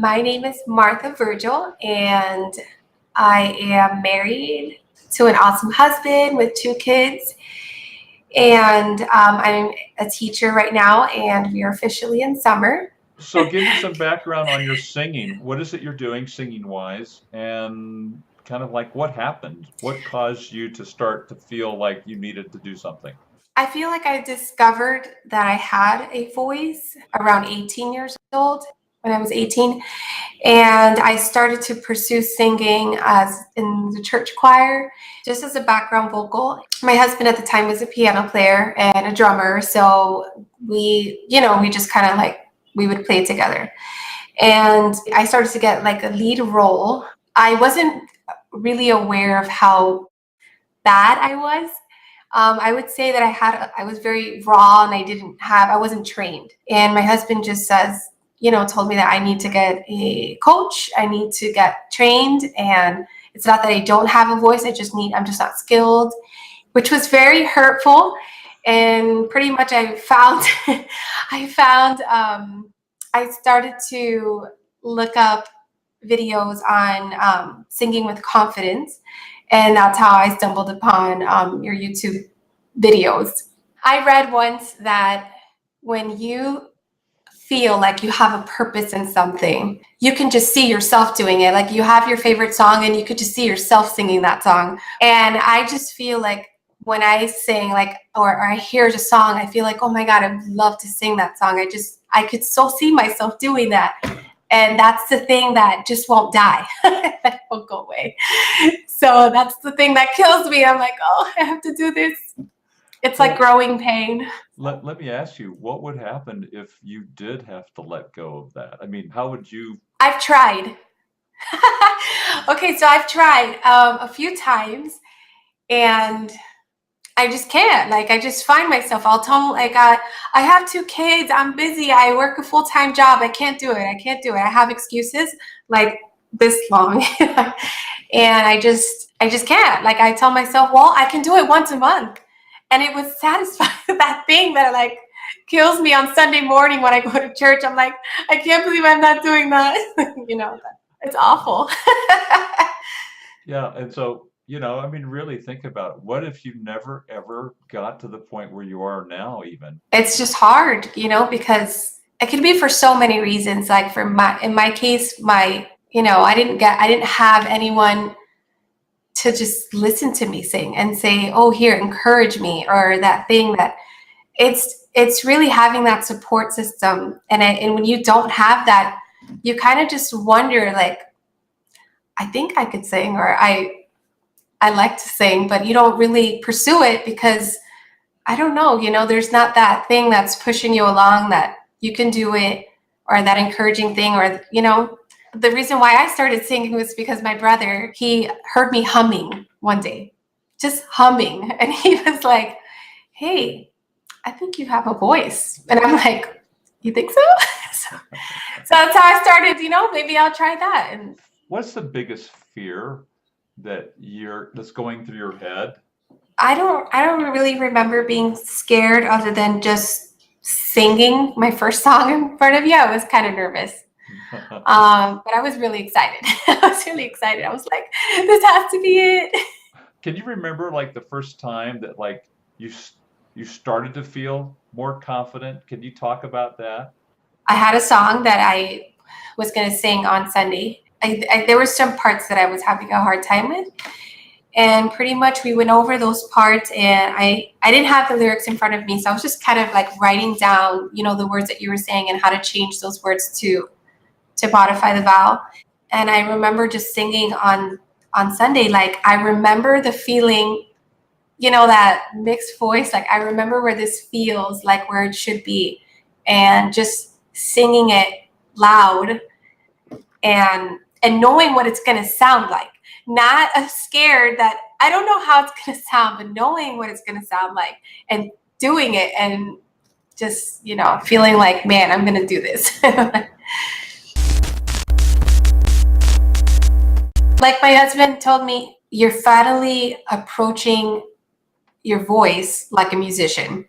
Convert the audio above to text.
My name is Martha Virgil, and I am married to an awesome husband with 2 kids. And I'm a teacher right now, and we are officially in summer. So give me some background on your singing. What is it you're doing singing wise? And kind of like what happened? What caused you to start to feel like you needed to do something? I feel like I discovered that I had a voice around 18 years old, when I was 18. And I started to pursue singing as in the church choir, just as a background vocal. My husband at the time was a piano player and a drummer. So we just kind of like, we would play together. And I started to get like a lead role. I wasn't really aware of how bad I was. I would say that I was very raw, and I wasn't trained. And my husband just told me that I need to get a coach. I need to get trained. And it's not that I don't have a voice. I'm just not skilled, which was very hurtful. And pretty much I started to look up videos on singing with confidence. And that's how I stumbled upon your YouTube videos. I read once that when you feel like you have a purpose in something, you can just see yourself doing it. Like you have your favorite song and you could just see yourself singing that song. And I just feel like when I sing or I hear the song, I feel like, oh my God, I'd love to sing that song. I could so see myself doing that. And that's the thing that just won't die. That won't go away. So that's the thing that kills me. I'm like, oh, I have to do this. It's like growing pain. Let me ask you, what would happen if you did have to let go of that? I mean, how would you? I've tried. Okay, so I've tried a few times, and I just can't. Like, I just find myself, I have 2 kids, I'm busy, I work a full-time job, I can't do it. I have excuses like this long. And I just can't. Like, I tell myself, well, I can do it once a month. And it was satisfying, that thing that like kills me on Sunday morning when I go to church. I'm like, I can't believe I'm not doing that. It's awful. Yeah, and so, I mean, really think about it. What if you never ever got to the point where you are now, even? It's just hard, because it could be for so many reasons. Like in my case, I didn't have anyone to just listen to me sing and say, oh, here, encourage me, or that thing that it's really having that support system. And when you don't have that, you kind of just wonder, like, I think I could sing, or I like to sing, but you don't really pursue it because I don't know, there's not that thing that's pushing you along that you can do it, or that encouraging thing, or, the reason why I started singing was because my brother, he heard me humming one day, just humming. And he was like, hey, I think you have a voice. And I'm like, you think so? So that's how I started, maybe I'll try that. And What's the biggest fear that's going through your head? I don't really remember being scared other than just singing my first song in front of you. I was kind of nervous. But I was really excited. I was like, this has to be it. Can you remember like the first time that like you started to feel more confident? Can you talk about that? I had a song that I was going to sing on Sunday. There were some parts that I was having a hard time with. And pretty much we went over those parts, and I didn't have the lyrics in front of me. So I was just kind of like writing down, the words that you were saying and how to change those words to modify the vowel. And I remember just singing on Sunday. Like, I remember the feeling, that mixed voice. Like, I remember where this feels like where it should be, and just singing it loud and knowing what it's going to sound like. Not scared that I don't know how it's going to sound, but knowing what it's going to sound like and doing it, and just, feeling like, man, I'm going to do this. Like my husband told me, you're finally approaching your voice like a musician.